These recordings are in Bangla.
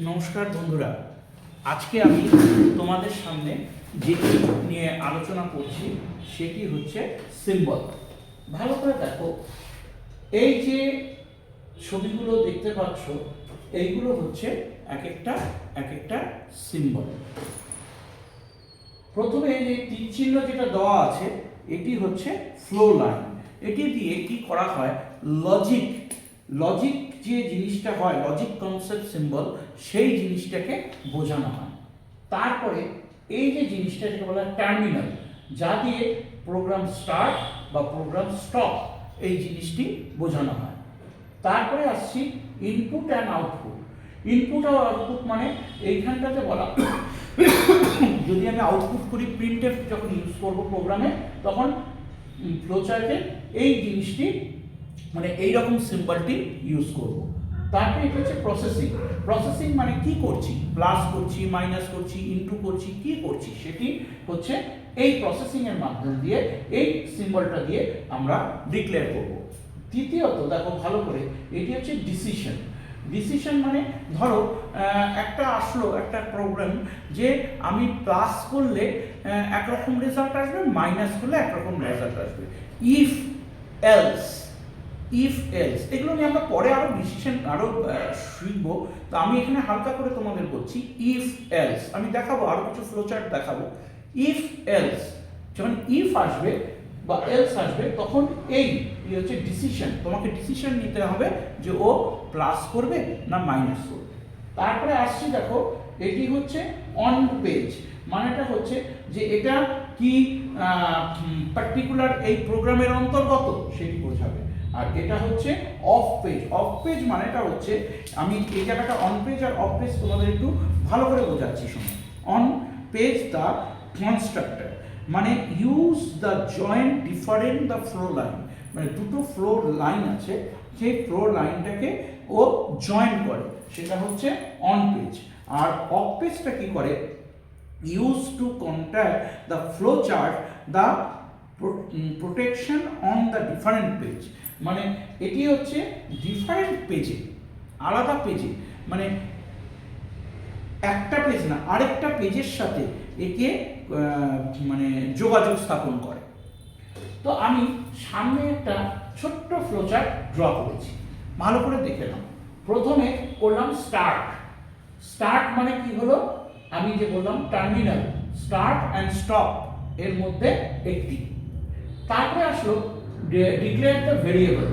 নমস্কার বন্ধুরা, আজকে আমি তোমাদের সামনে যেটি নিয়ে আলোচনা করছি সেটি হচ্ছে সিম্বল। ভালো করে দেখো, এই যে ছবিগুলো দেখতে পাচ্ছ এইগুলো হচ্ছে এক একটা সিম্বল। প্রথমে এই যে তীর চিহ্ন যেটা দেওয়া আছে এটি হচ্ছে ফ্লো লাইন। এটি দিয়ে কি করা হয়, লজিক যে জিনিসটা হয়, লজিক কনসেপ্ট সিম্বল, সেই জিনিসটাকে বোঝানো হয়। তারপরে এই যে জিনিসটা যেটা বলা হয় টার্মিনাল, যা দিয়ে প্রোগ্রাম স্টার্ট বা প্রোগ্রাম স্টপ এই জিনিসটি বোঝানো হয়। তারপরে আসছি ইনপুট অ্যান্ড আউটপুট। ইনপুট আর আউটপুট মানে এইখানটাতে বলা, যদি আমি আউটপুট করি প্রিন্টএফ যখন ইউজ করব প্রোগ্রামে, তখন ফ্লোচার্টে এই জিনিসটি মানে এইরকম সিম্বলটি ইউজ করব। তারপরে এটা হচ্ছে প্রসেসিং মানে কি করছি, প্লাস করছি, মাইনাস করছি, ইনটু করছি, কি করছি সেটি হচ্ছে এই প্রসেসিং এর মাধ্যম দিয়ে এই সিম্বলটা দিয়ে আমরা ডিক্লেয়ার করব। তৃতীয়ত দেখো ভালো করে, এটি হচ্ছে ডিসিশন মানে ধরো একটা আসলো একটা প্রোগ্রাম যে আমি প্লাস করলে একরকম রেজাল্ট আসবে, মাইনাস করলে একরকম রেজাল্ট আসবে। ইফ এলস এগুলো নিয়ে আমরা পরে আরো ডিসিশন শিখবো। তো আমি এখানে হালকা করে তোমাদের বলছি ইফ এলস, আমি দেখাবো আরো কিছু ফ্লোচার্ট দেখাবো। ইফ এলস, যখন ইফ আসবে বা এলস আসবে তখন এই হচ্ছে ডিসিশন, তোমাকে ডিসিশন নিতে হবে যে ও প্লাস করবে না মাইনাস করবে। তারপরে আসছি দেখো, এটি হচ্ছে অন পেজ, মানেটা হচ্ছে যে এটা কি পার্টিকুলার এই প্রোগ্রামের অন্তর্গত সেটি বোঝাবে। আর এটা হচ্ছে অফ পেজ মানেটা হচ্ছে, আমি এই জায়গাটা অন পেজ আর অফ পেজ তোমাদের একটু ভালো করে বোঝাচ্ছি শোনো। অন পেজ দ্য কনস্ট্রাক্টর মানে use the joint different the flow line, মানে দুটো ফ্লো লাইন আছে, সেই ফ্লো লাইনটাকে ও জয়েন করে, সেটা হচ্ছে অন পেজ। আর অফ পেজটা কি করে, use to contact the flow chart the protection on the different page, মানে এটি হচ্ছে ডিফারেন্ট পেজে, আলাদা পেজে, মানে একটা পেজ না আরেকটা পেজের সাথে একে মানে যোগাযোগ স্থাপন করে। তো আমি সামনে একটা ছোট্ট ফ্লোচার্ট ড্র করেছি, ভালো করে দেখে নাও। প্রথমে করলাম স্টার্ট মানে কি হলো, আমি যে বললাম টার্মিনাল, স্টার্ট অ্যান্ড স্টপ এর মধ্যে একটি। তারপরে আসলো ডিক্লেয়ার দ্য ভেরিয়েবল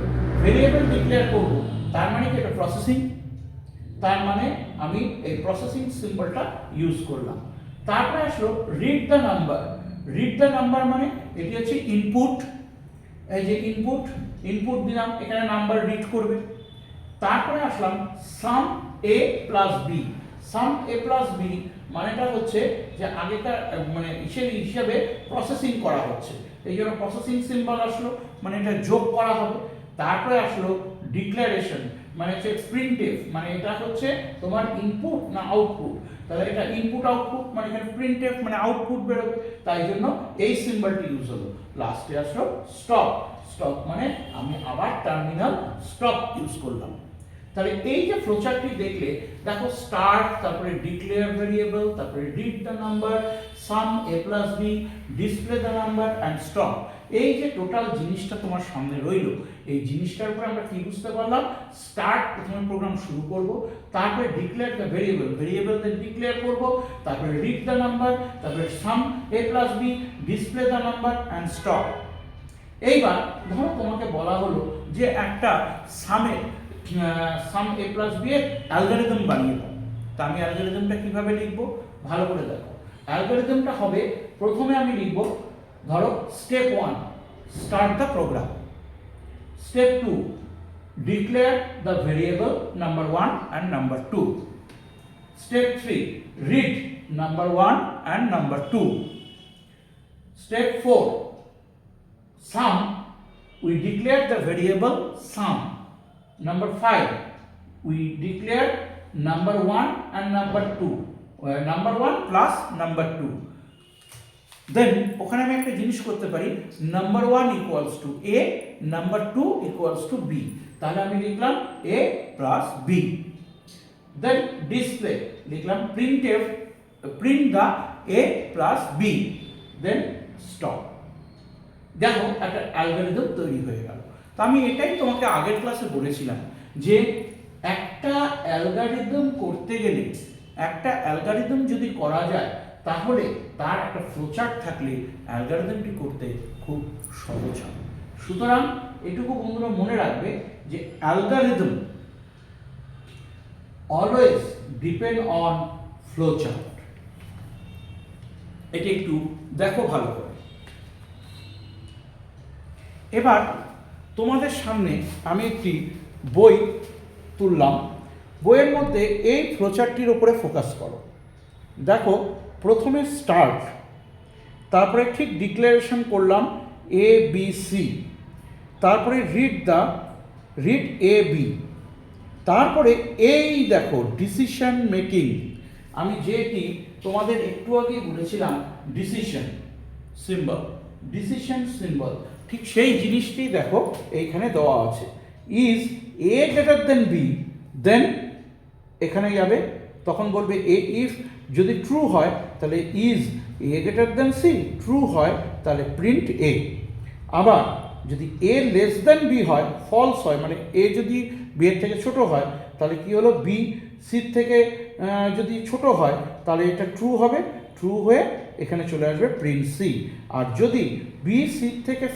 ডিক্লেয়ার করব, তার মানে কি এটা প্রসেসিং, তার মানে আমি এই প্রসেসিং সিম্বলটা ইউজ করলাম। তারপরে আসলো রিড দ্য নাম্বার মানে এটি হচ্ছে ইনপুট, এই যে ইনপুট দিলাম, এখানে নাম্বার রিড করবে। তারপরে আসলাম সাম এ প্লাস বি মানেটা হচ্ছে যে আগেকার মানে হিসেবে প্রসেসিং করা হচ্ছে, এই জন্য প্রসেসিং সিম্বল আসলো, মানে এটা যোগ করা হবে। তারপরে আসলো ডিক্লারেশন মানে হচ্ছে প্রিন্টএফ, মানে এটা হচ্ছে তোমার ইনপুট না আউটপুট, তাহলে এটা ইনপুট আউটপুট মানে এখানে প্রিন্টএফ মানে আউটপুট বেরোবে, তাই জন্য এই সিম্বলটি ইউজ হলো। লাস্টে আসলো স্টপ মানে আমি আবার টার্মিনাল স্টপ ইউজ করলাম। তাহলে এই যে ফ্লোচার্টটি দেখলে দেখো, স্টার্ট, তারপরে ডিক্লেয়ার ভেরিয়েবল, তারপরে read the number, sum A plus B, display the number and stop, এই যে টোটাল জিনিসটা তোমার সামনে রইল, এই জিনিসটার উপরে আমরা কি বুঝতে পারলাম, স্টার্ট প্রথমে প্রোগ্রাম শুরু করব, তারপরে ডিক্লেয়ার দ্য ভেরিয়েবলকে ডিক্লেয়ার করব, তারপরে রিড দ্য নাম্বার, তারপরে sum A plus B, display the number and stop. এইবার ধরো তোমাকে বলা হলো যে একটা সাম এ প্লাস বি এর অ্যালগরিদম বানিয়ে দাও। তা আমি অ্যালগরিদমটা কিভাবে লিখব, ভালো করে দেখো। অ্যালগরিদমটা হবে, প্রথমে আমি লিখব ধরো step 1 start the program, step 2 declare the variable number 1 and number 2, step 3 read number 1 and number 2, step 4 sum, we declare the variable sum, number 5 we declare number 1 and number 2, number 1 plus number 2, then ওখানে আমি একটা জিনিস করতে পারি, number 1 equals to A, number 2 equals to B, তাহলে আমি লিখলাম A plus B. Then display লিখলাম printf print the a plus b then stop. দেখো একটা অ্যালগরিদম তৈরি হয়ে গেল। তো আমি এটাই তোমাকে আগের ক্লাসে বলেছিলাম যে একটা অ্যালগরিদম করতে গেলে, একটা অ্যালগরিদম যদি করা যায় তাহলে তার একটা ফ্লোচার্ট থাকলে অ্যালগরিদমটি করতে খুব সহজ হয়। সুতরাং এটুকু বন্ধুরা মনে রাখবে যে algorithm always depend on flowchart. এটি একটু দেখো ভালো করে। এবার তোমাদের সামনে আমি একটি বই তুললাম, বইয়ের মধ্যে এই ফ্লোচার্টটির উপরে ফোকাস করো। দেখো প্রথমে স্টার্ট, তারপরে ঠিক ডিক্লারেশন করলাম এ বি সি, তারপরে রিড এ বি, তারপরে এই দেখো ডিসিশন মেকিং। আমি যেটি তোমাদের একটু আগে বলেছিলাম ডিসিশন সিম্বল, ঠিক সেই জিনিসটি দেখো এইখানে দেওয়া আছে। Is A greater than B, then এখানে যাবে, তখন বলবে এ ইফ যদি ট্রু হয় তাহলে is A greater than C, true হয় তাহলে প্রিন্ট এ। আবার যদি এ লেস দেন বি হয়, ফলস হয়, মানে এ যদি বি এর থেকে ছোট হয় তাহলে কি হলো, বি সির থেকে যদি ছোট হয় তাহলে এটা ট্রু হবে, ট্রু হয়ে এখানে চলে আসবে প্রিন্ট সি। আর যদি বি সির থেকে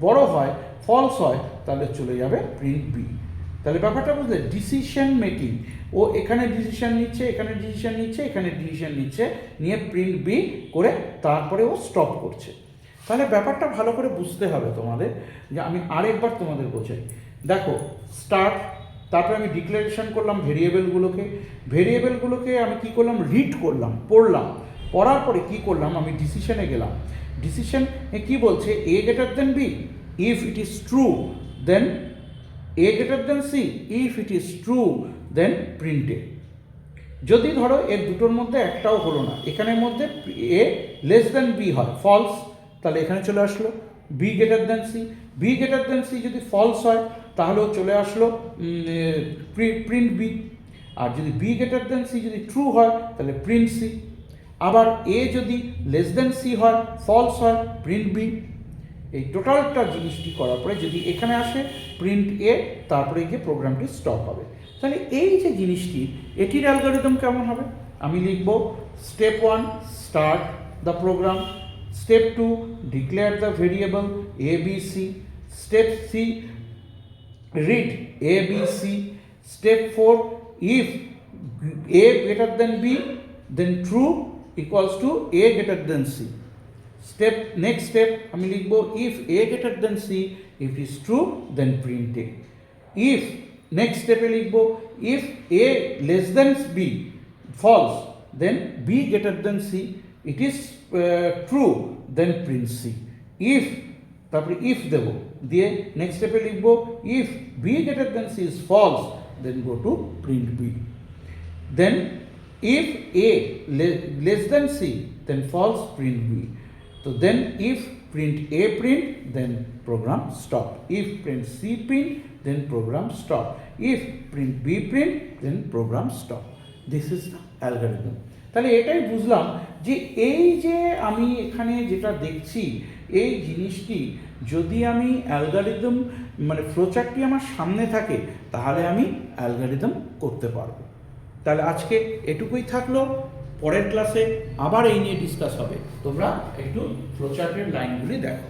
বড় হয়, ফলস হয়, তাহলে চলে যাবে প্রিন্ট বি। তাহলে ব্যাপারটা বুঝলে, ডিসিশন মেকিং, ও এখানে ডিসিশন নিচ্ছে, এখানে ডিসিশন নিচ্ছে, এখানে ডিসিশন নিচ্ছে, নিয়ে প্রিন্ট বি করে তারপরে ও স্টপ করছে। তাহলে ব্যাপারটা ভালো করে বুঝতে হবে তোমাদের, যে আমি আরেকবার তোমাদের বোঝাই। দেখো স্টার্ট, তারপরে আমি ডিক্লারেশন করলাম ভেরিয়েবলগুলোকে আমি কি করলাম, রিড করলাম, পড়লাম, পড়ার পরে কি করলাম, আমি ডিসিশনে গেলাম। ডিসিশনে কি বলছে, A greater than B, if it is true then A greater than C, if it is true then print A. যদি ধরো এর দুটোর মধ্যে একটাও হলো না, এখানের মধ্যে এ লেস দেন বি হয়, ফলস, তাহলে এখানে চলে আসলো B greater than C. B greater than C যদি ফলস হয় তাহলেও চলে আসলো প্রিন্ট বি। আর যদি বি গ্রেটার দেন সি যদি ট্রু হয় তাহলে প্রিন্ট সি। আবার এ যদি লেস দেন সি হয়, ফলস হয়, প্রিন্ট বি। এই টোটালটা জিনিসটি করার পরে যদি এখানে আসে প্রিন্ট এ, তারপরে গিয়ে প্রোগ্রামটি স্টপ হবে। তাহলে এই যে জিনিসটি, এটির অ্যালগরিদম কেমন হবে, আমি লিখব step 1 start the program, step 2 declare the variable A B C, step 3 read ABC, step 4 if A greater than B then true equals to A greater than C. Next step আমি লিখব if A greater than C, if it is true then print A. If next step এ লিখব if A less than B, false, then B greater than C, it is true, then print C. If তারপরে ইফ দেব, দিয়ে নেক্সট স্টেপে লিখব if B greater than C is false then go to print B, then if A less than C then false print B. তো then if print A print then program stop, if print C print then program stop, if print B print then program stop. This is the algorithm. তাহলে এটাই বুঝলাম যে এই যে আমি এখানে যেটা দেখছি, এই জিনিসটি যদি আমি অ্যালগরিদম মানে ফ্লোচার্টটি আমার সামনে থাকে তাহলে আমি অ্যালগরিদম করতে পারবো। তাহলে আজকে এটুকুই থাকলো, পরের ক্লাসে আবার এই নিয়ে ডিসকাস হবে। তোমরা একটু ফ্লোচার্টের লাইনগুলি দেখো।